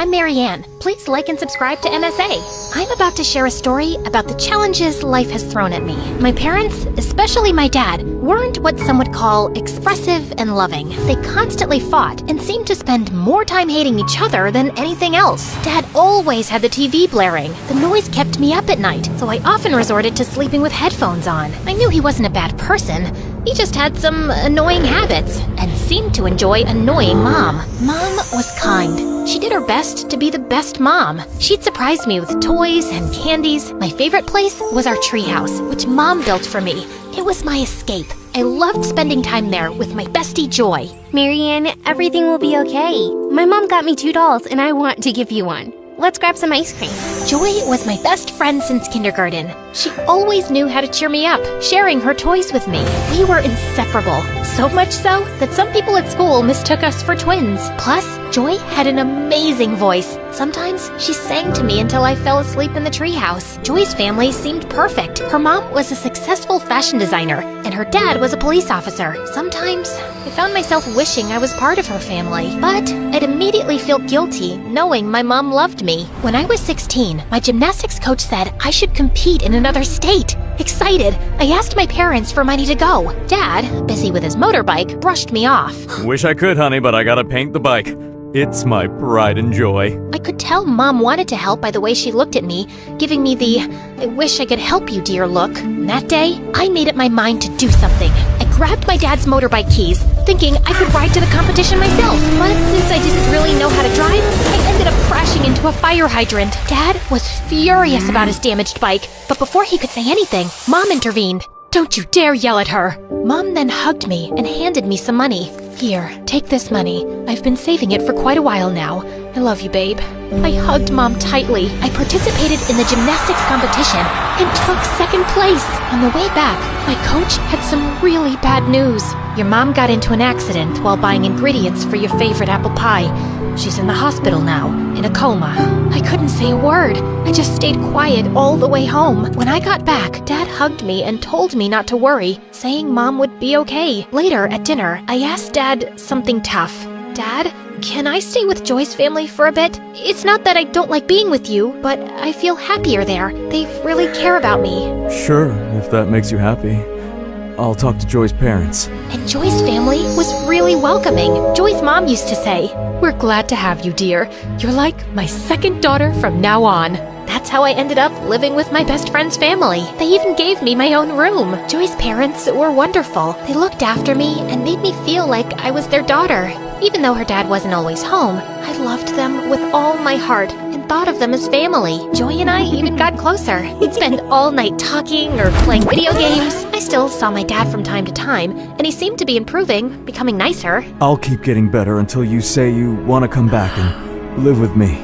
I'm Marianne. Please like and subscribe to MSA. I'm about to share a story about the challenges life has thrown at me. My parents, especially my dad, weren't what some would call expressive and loving. They constantly fought and seemed to spend more time hating each other than anything else. Dad always had the TV blaring. The noise kept me up at night, so I often resorted to sleeping with headphones on. I knew he wasn't a bad person. He just had some annoying habits and seemed to enjoy annoying Mom. Mom was kind. She did her best to be the best mom. She'd surprise me with toys and candies. My favorite place was our treehouse, which Mom built for me. It was my escape. I loved spending time there with my bestie Joy. Marianne, everything will be okay. My mom got me 2 dolls and I want to give you one. Let's grab some ice cream. Joy was my best friend since kindergarten. She always knew how to cheer me up, sharing her toys with me. We were inseparable, so much so that some people at school mistook us for twins. Plus, Joy had an amazing voice. Sometimes she sang to me until I fell asleep in the treehouse. Joy's family seemed perfect. Her mom was a successful fashion designer, and her dad was a police officer. Sometimes I found myself wishing I was part of her family, but I'd immediately feel guilty knowing my mom loved me. When I was 16, my gymnastics coach said I should compete in another state. Excited, I asked my parents for money to go. Dad, busy with his motorbike, brushed me off. Wish I could, honey, but I gotta paint the bike. It's my pride and joy. I could tell Mom wanted to help by the way she looked at me, giving me the "I wish I could help you, dear" look. And that day, I made up my mind to do something. I grabbed my dad's motorbike keys, thinking I could ride to the competition myself. But since I didn't really know how to drive, I ended up crashing into a fire hydrant. Dad was furious about his damaged bike, but before he could say anything, Mom intervened. "Don't you dare yell at her." Mom then hugged me and handed me some money. "Here, take this money. I've been saving it for quite a while now. I love you, babe." I hugged Mom tightly. I participated in the gymnastics competition and took second place. On the way back, my coach had some really bad news. "Your mom got into an accident while buying ingredients for your favorite apple pie. She's in the hospital now, in a coma." I couldn't say a word. I just stayed quiet all the way home. When I got back, Dad hugged me and told me not to worry, saying Mom would be okay. Later at dinner, I asked Dad something tough. "Dad, can I stay with Joy's family for a bit? It's not that I don't like being with you, but I feel happier there. They really care about me." Sure, if that makes you happy. I'll talk to Joy's parents. And Joy's family was really welcoming. Joy's mom used to say, "We're glad to have you, dear. You're like my second daughter from now on." That's how I ended up living with my best friend's family. They even gave me my own room. Joy's parents were wonderful. They looked after me and made me feel like I was their daughter. Even though her dad wasn't always home, I loved them with all my heart and thought of them as family. Joy and I even got closer. We'd spend all night talking or playing video games. I still saw my dad from time to time, and he seemed to be improving, becoming nicer. I'll keep getting better until you say you want to come back and live with me.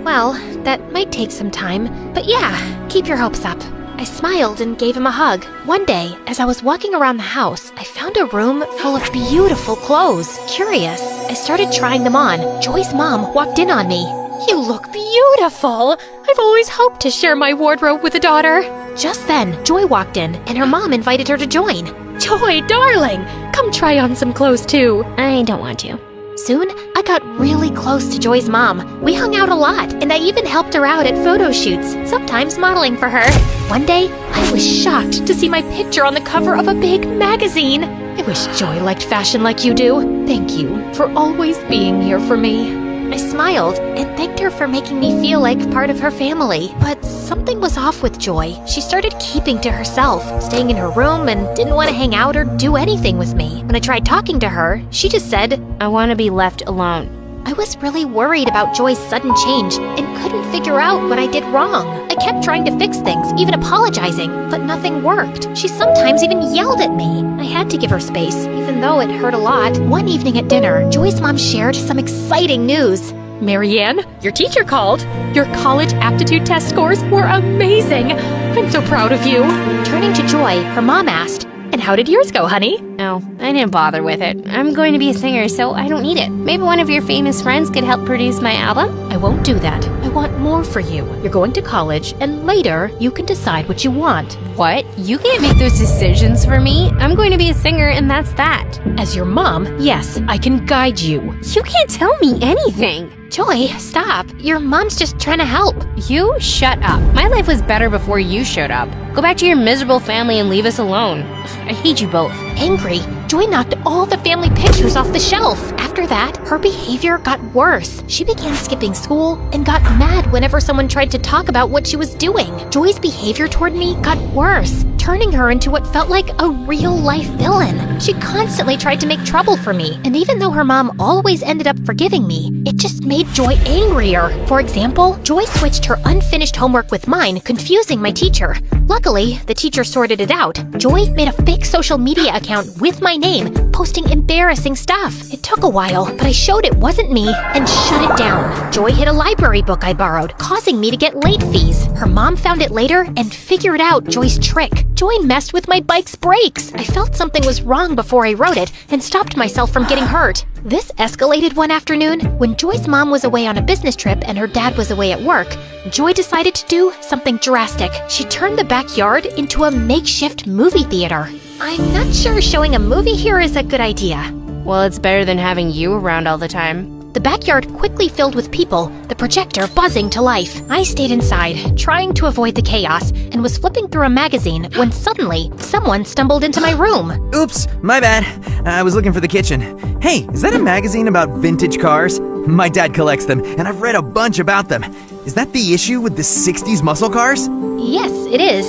Well, that might take some time, but yeah, keep your hopes up. I smiled and gave him a hug. One day, as I was walking around the house, I found a room full of beautiful clothes. Curious, I started trying them on. Joy's mom walked in on me. "You look beautiful! I've always hoped to share my wardrobe with a daughter." Just then, Joy walked in, and her mom invited her to join. "Joy, darling, come try on some clothes too." I don't want to. Soon, I got really close to Joy's mom. We hung out a lot, and I even helped her out at photo shoots, sometimes modeling for her. One day, I was shocked to see my picture on the cover of a big magazine. "I wish Joy liked fashion like you do. Thank you for always being here for me." I smiled and thanked her for making me feel like part of her family. But something was off with Joy. She started keeping to herself, staying in her room, and didn't want to hang out or do anything with me. When I tried talking to her, she just said, I want to be left alone. I was really worried about Joy's sudden change and couldn't figure out what I did wrong. I kept trying to fix things, even apologizing, but nothing worked. She sometimes even yelled at me. I had to give her space, even though it hurt a lot. One evening at dinner, Joy's mom shared some exciting news. "Marianne, your teacher called. Your college aptitude test scores were amazing. I'm so proud of you." Turning to Joy, her mom asked, "And how did yours go, honey?" No, I didn't bother with it. I'm going to be a singer, so I don't need it. Maybe one of your famous friends could help produce my album? "I won't do that. I want more for you. You're going to college, and later you can decide what you want." What? You can't make those decisions for me. I'm going to be a singer, and that's that. As your mom, yes, I can guide you. You can't tell me anything. Joy, stop. Your mom's just trying to help. You shut up. My life was better before you showed up. Go back to your miserable family and leave us alone. I hate you both. Angry, Joy knocked all the family pictures off the shelf. After that, her behavior got worse. She began skipping school and got mad whenever someone tried to talk about what she was doing. Joy's behavior toward me got worse, turning her into what felt like a real-life villain. She constantly tried to make trouble for me, and even though her mom always ended up forgiving me, it just made Joy angrier. For example, Joy switched her unfinished homework with mine, confusing my teacher. Luckily, the teacher sorted it out. Joy made a fake social media account with my name, posting embarrassing stuff. It took a while, but I showed it wasn't me and shut it down. Joy hid a library book I borrowed, causing me to get late fees. Her mom found it later and figured out Joy's trick. Joy messed with my bike's brakes. I felt something was wrong before I rode it and stopped myself from getting hurt. This escalated one afternoon when Joy's mom was away on a business trip and her dad was away at work. Joy decided to do something drastic. She turned the backyard into a makeshift movie theater. I'm not sure showing a movie here is a good idea. Well, it's better than having you around all the time. The backyard quickly filled with people, the projector buzzing to life. I stayed inside, trying to avoid the chaos, and was flipping through a magazine when suddenly someone stumbled into my room. Oops, my bad. I was looking for the kitchen. Hey, is that a magazine about vintage cars? My dad collects them, and I've read a bunch about them. Is that the issue with the 60s muscle cars? Yes, it is.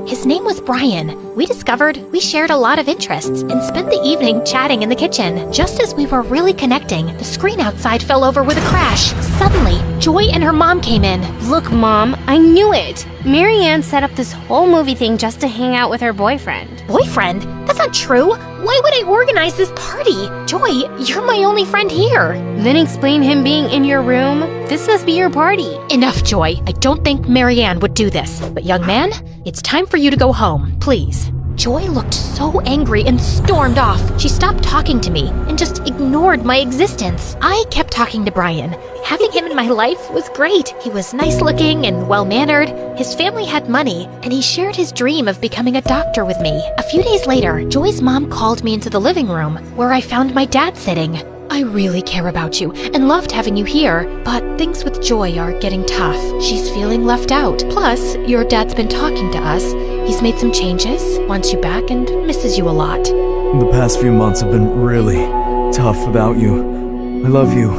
His name was Brian. We discovered we shared a lot of interests and spent the evening chatting in the kitchen. Just as we were really connecting, the screen outside fell over with a crash. Suddenly, Joy and her mom came in. Look, Mom, I knew it. Marianne set up this whole movie thing just to hang out with her boyfriend. Boyfriend? That's not true. Why would I organize this party? Joy, you're my only friend here. Then explain him being in your room. This must be your party. Enough, Joy. I don't think Marianne would do this. But young man, it's time for you to go home, please. Joy looked so angry and stormed off. She stopped talking to me and just ignored my existence. I kept talking to Brian. Having him in my life was great. He was nice looking and well-mannered. His family had money, and he shared his dream of becoming a doctor with me. A few days later, Joy's mom called me into the living room, where I found my dad sitting. I really care about you and loved having you here, but things with Joy are getting tough. She's feeling left out. Plus, your dad's been talking to us. He's made some changes, wants you back, and misses you a lot. The past few months have been really tough without you. I love you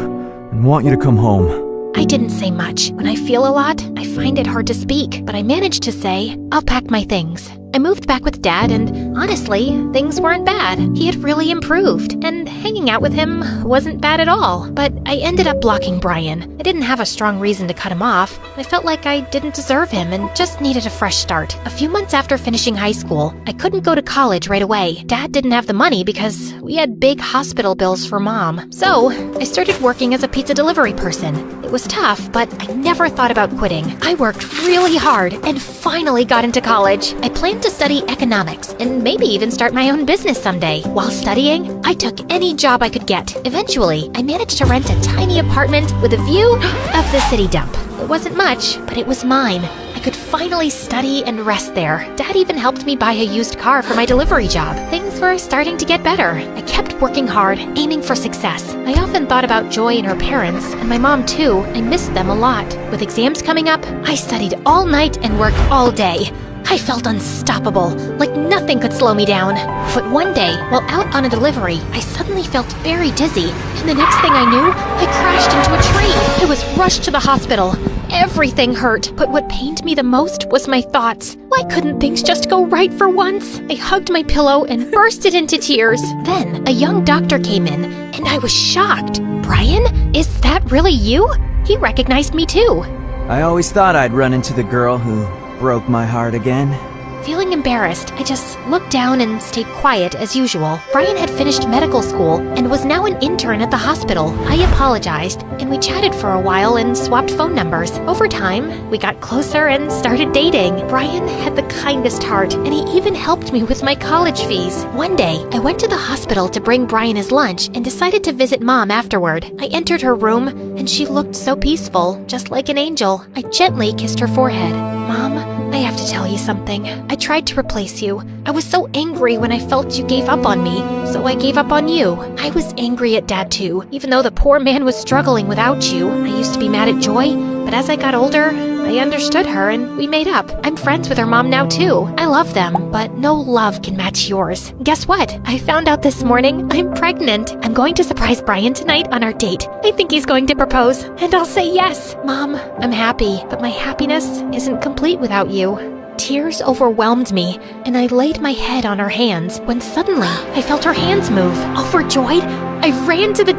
and want you to come home. I didn't say much. When I feel a lot, I find it hard to speak, but I managed to say, I'll pack my things. I moved back with Dad, and honestly, things weren't bad. He had really improved, and hanging out with him wasn't bad at all. But I ended up blocking Brian. I didn't have a strong reason to cut him off. I felt like I didn't deserve him and just needed a fresh start. A few months after finishing high school, I couldn't go to college right away. Dad didn't have the money because we had big hospital bills for Mom. So, I started working as a pizza delivery person. It was tough, but I never thought about quitting. I worked really hard and finally got into college. I planned to study economics and maybe even start my own business someday. While studying, I took any job I could get. Eventually, I managed to rent a tiny apartment with a view of the city dump. It wasn't much, but it was mine. I could finally study and rest there. Dad even helped me buy a used car for my delivery job. Things were starting to get better. I kept working hard, aiming for success. I often thought about Joy and her parents, and my mom too. I missed them a lot. With exams coming up, I studied all night and worked all day. I felt unstoppable, like nothing could slow me down. But one day, while out on a delivery, I suddenly felt very dizzy, and the next thing I knew, I crashed into a tree. I was rushed to the hospital. Everything hurt, but what pained me the most was my thoughts. Why couldn't things just go right for once? I hugged my pillow and bursted into tears. Then, a young doctor came in, and I was shocked. Brian, is that really you? He recognized me too. I always thought I'd run into the girl who broke my heart again. Feeling embarrassed, I just looked down and stayed quiet as usual. Brian had finished medical school and was now an intern at the hospital. I apologized, and we chatted for a while and swapped phone numbers. Over time, we got closer and started dating. Brian had the kindest heart, and he even helped me with my college fees. One day, I went to the hospital to bring Brian his lunch and decided to visit Mom afterward. I entered her room, and she looked so peaceful, just like an angel. I gently kissed her forehead. Mom, I have to tell you something. I tried to replace you. I was so angry when I felt you gave up on me, so I gave up on you. I was angry at Dad too, even though the poor man was struggling without you. I used to be mad at Joy, but as I got older, I understood her and we made up. I'm friends with her mom now too. I love them, but no love can match yours. Guess what? I found out this morning I'm pregnant. I'm going to surprise Brian tonight on our date. I think he's going to propose, and I'll say yes. Mom, I'm happy, but my happiness isn't complete without you. Tears overwhelmed me, and I laid my head on her hands when suddenly I felt her hands move. Overjoyed, I ran to the